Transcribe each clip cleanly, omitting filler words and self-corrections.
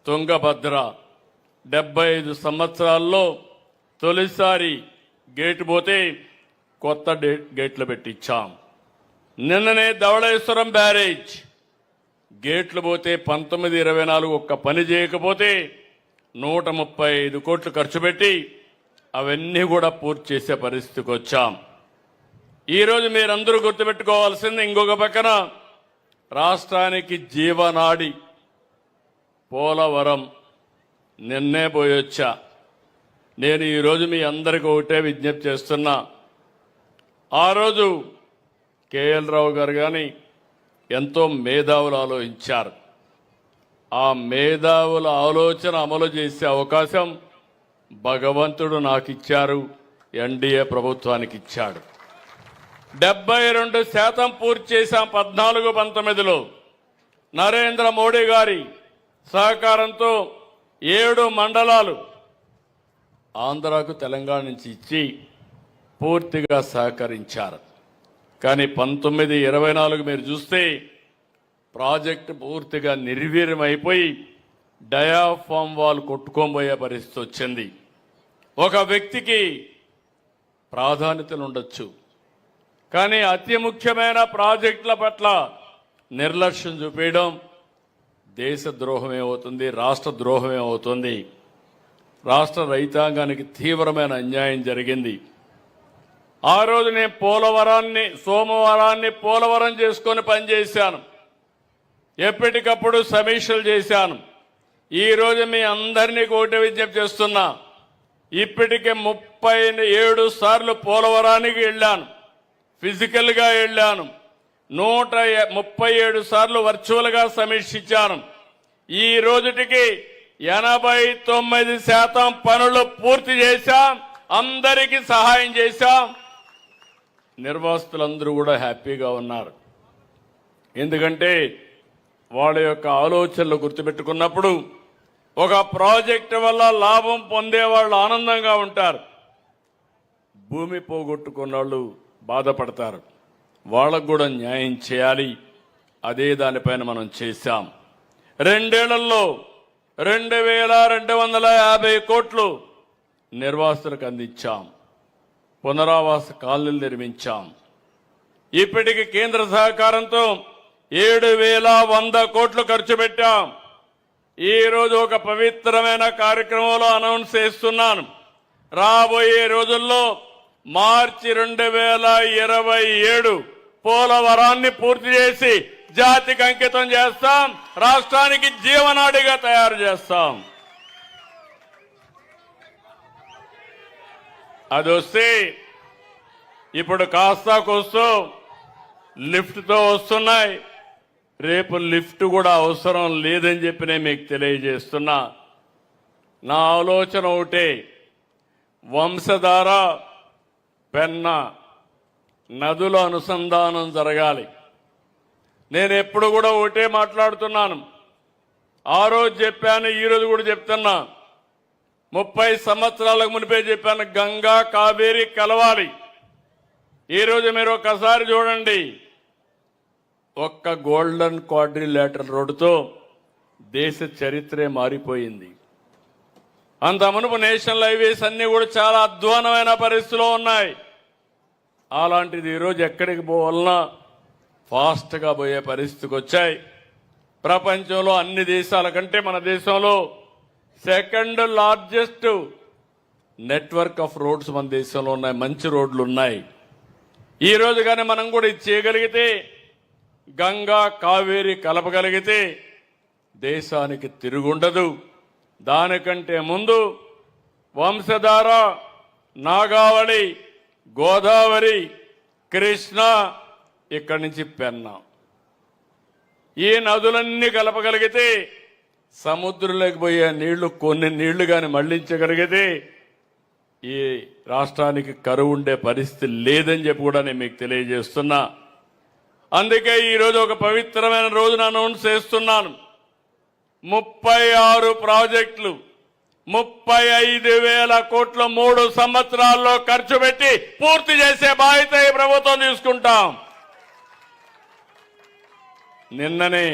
తుంగభద్ర 75 సంవత్సరాల్లో తొలిసారి గేటు పోతే కొత్త గేట్లు పెట్టించాం. నిన్ననే ధవళేశ్వరం బ్యారేజ్ గేట్లు పోతే 1924 ఒక్క పని చేయకపోతే 135 కోట్లు ఖర్చు పెట్టి అవన్నీ కూడా పూర్తి చేసే పరిస్థితికి వచ్చాం. ఈరోజు మీరందరూ గుర్తుపెట్టుకోవాల్సింది ఇంకొక పక్కన రాష్ట్రానికి జీవనాడి పోలవరం నిన్నే పోయొచ్చా. నేను ఈరోజు మీ అందరికీ ఒకటే విజ్ఞప్తి చేస్తున్నా. ఆ రోజు కేఎల్ రావు గారు కానీ ఎంతో మేధావులు ఆలోచించారు. ఆ మేధావుల ఆలోచన అమలు చేసే అవకాశం భగవంతుడు నాకు ఇచ్చారు, ఎన్డీఏ ప్రభుత్వానికి ఇచ్చాడు. 72% పూర్తి చేశాం 14-19లో. నరేంద్ర మోడీ గారి సహకారంతో 7 మండలాలు ఆంధ్రాకు తెలంగాణ నుంచి ఇచ్చి పూర్తిగా సహకరించారు. కానీ 1924 మీరు చూస్తే ప్రాజెక్టు పూర్తిగా నిర్వీర్యమైపోయి డయాఫామ్ వాల్ కొట్టుకోబోయే పరిస్థితి వచ్చింది. ఒక వ్యక్తికి ప్రాధాన్యతలు ఉండొచ్చు, కానీ అతి ముఖ్యమైన ప్రాజెక్టుల పట్ల నిర్లక్ష్యం చూపించడం దేశ ద్రోహమే అవుతుంది, రాష్ట్ర ద్రోహమే అవుతుంది. రాష్ట్ర రైతాంగానికి తీవ్రమైన అన్యాయం జరిగింది. ఆ రోజు నేను సోమవారాన్ని పోలవరం చేసుకొని పనిచేశాను. ఎప్పటికప్పుడు సమీక్షలు చేశాను. ఈరోజు మీ అందరినీ ఒకటి విజ్ఞప్తి చేస్తున్నా. ఇప్పటికే 37 సార్లు పోలవరానికి వెళ్ళాను, ఫిజికల్గా వెళ్ళాను. 137 సార్లు వర్చువల్గా సమీక్షించాను. ఈ రోజుటికి 89% పనులు పూర్తి చేశాం, అందరికీ సహాయం చేశాం. నిర్వాసితులందరూ కూడా హ్యాపీగా ఉన్నారు. ఎందుకంటే వాళ్ళ యొక్క ఆలోచనలు గుర్తుపెట్టుకున్నప్పుడు ఒక ప్రాజెక్టు వల్ల లాభం పొందే వాళ్ళు ఆనందంగా ఉంటారు, భూమి పోగొట్టుకున్న వాళ్ళు బాధపడతారు. వాళ్ళకు కూడా న్యాయం చేయాలి. అదే దానిపైన మనం చేశాం. 2 ఏళ్లలో 2250 కోట్లు నిర్వాసితులకు అందించాం. పునరావాస కాలనీలు నిర్మించాం. ఇప్పటికి కేంద్ర సహకారంతో 7100 కోట్లు ఖర్చు పెట్టాం. ఈ రోజు ఒక పవిత్రమైన కార్యక్రమంలో అనౌన్స్ చేస్తున్నాను. రాబోయే రోజుల్లో మార్చి 2027 పోలవరాన్ని పూర్తి చేసి జాతికి అంకితం చేస్తాం, రాష్ట్రానికి జీవనాడిగా తయారు చేస్తాం. అది వస్తే ఇప్పుడు కాస్తా కోస్తూ లిఫ్ట్తో వస్తున్నాయి. రేపు లిఫ్ట్ కూడా అవసరం లేదని చెప్పి నేను మీకు తెలియజేస్తున్నా. నా ఆలోచన ఒకటే, వంశధార పెన్న నదుల అనుసంధానం జరగాలి. నేను ఎప్పుడు కూడా ఒకటే మాట్లాడుతున్నాను. ఆ రోజు చెప్పాను, ఈరోజు కూడా చెప్తున్నా. 30 సంవత్సరాలకు మునిపే చెప్పాను, గంగా కావేరి కలవాలి. ఈరోజు మీరు ఒక్కసారి చూడండి, ఒక్క గోల్డెన్ క్వాడ్రిలేటరల్ రోడ్డుతో దేశ చరిత్రే మారిపోయింది. అంత మునుపు నేషనల్ హైవేస్ అన్ని కూడా చాలా అధ్వానమైన పరిస్థితిలో ఉన్నాయి. అలాంటిది ఈరోజు ఎక్కడికి పోవాలన్నా ఫాస్ట్గా పోయే పరిస్థితికి వచ్చాయి. ప్రపంచంలో అన్ని దేశాల కంటే మన దేశంలో 2nd largest network of roads మన దేశంలో ఉన్నాయి. మంచి రోడ్లు ఉన్నాయి. ఈ రోజు కానీ మనం కూడా ఇది చేయగలిగితే, గంగా కావేరి కలపగలిగితే దేశానికి తిరుగుండదు. దానికంటే ముందు వంశధార, నాగావళి, గోదావరి, కృష్ణ, ఇక్కడి నుంచి పెన్నా, ఈ నదులన్నీ కలపగలిగితే సముద్రంలోకి పోయే నీళ్లు, కొన్ని నీళ్లు కానీ మళ్లించగలిగితే ఈ రాష్ట్రానికి కరువు ఉండే పరిస్థితి లేదని చెప్పి కూడా నేను మీకు తెలియజేస్తున్నా. అందుకే ఈరోజు ఒక పవిత్రమైన రోజున అనౌన్స్ చేస్తున్నాను. 36 ప్రాజెక్టులు 35,000 కోట్లు 3 సంవత్సరాల్లో ఖర్చు పెట్టి పూర్తి చేసే బాధ్యత ఈ ప్రభుత్వం తీసుకుంటాం. నిన్ననే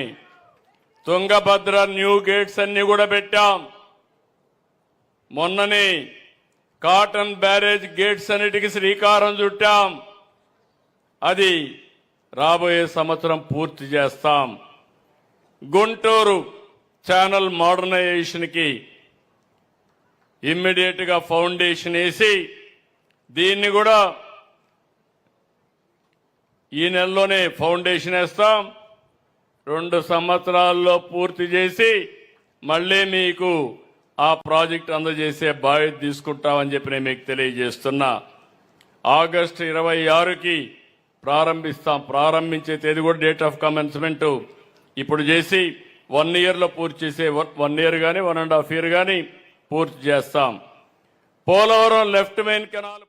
తుంగభద్ర న్యూ గేట్స్ అన్ని కూడా పెట్టాం. మొన్ననే కాటన్ బ్యారేజ్ గేట్స్ అన్నిటికీ శ్రీకారం చుట్టాం. అది రాబోయే సంవత్సరం పూర్తి చేస్తాం. గుంటూరు ఛానల్ మోడర్నైజేషన్ కి ఇమ్మీడియట్ గా ఫౌండేషన్ వేసి దీన్ని కూడా ఈ నెలలోనే ఫౌండేషన్ వేస్తాం. 2 సంవత్సరాల్లో పూర్తి చేసి మళ్ళీ మీకు ఆ ప్రాజెక్ట్ అందజేసే బాధ్యత తీసుకుంటామని చెప్పి నేను మీకు తెలియజేస్తున్నా. ఆగస్టు 26కి ప్రారంభిస్తాం. ప్రారంభించే తేదీ కూడా డేట్ ఆఫ్ కమెన్స్మెంట్ ఇప్పుడు చేసి 1 ఇయర్లో పూర్తి చేసే 1 ఇయర్ కానీ 1.5 ఇయర్ కానీ పూర్తి చేస్తాం. Polavaram left main canal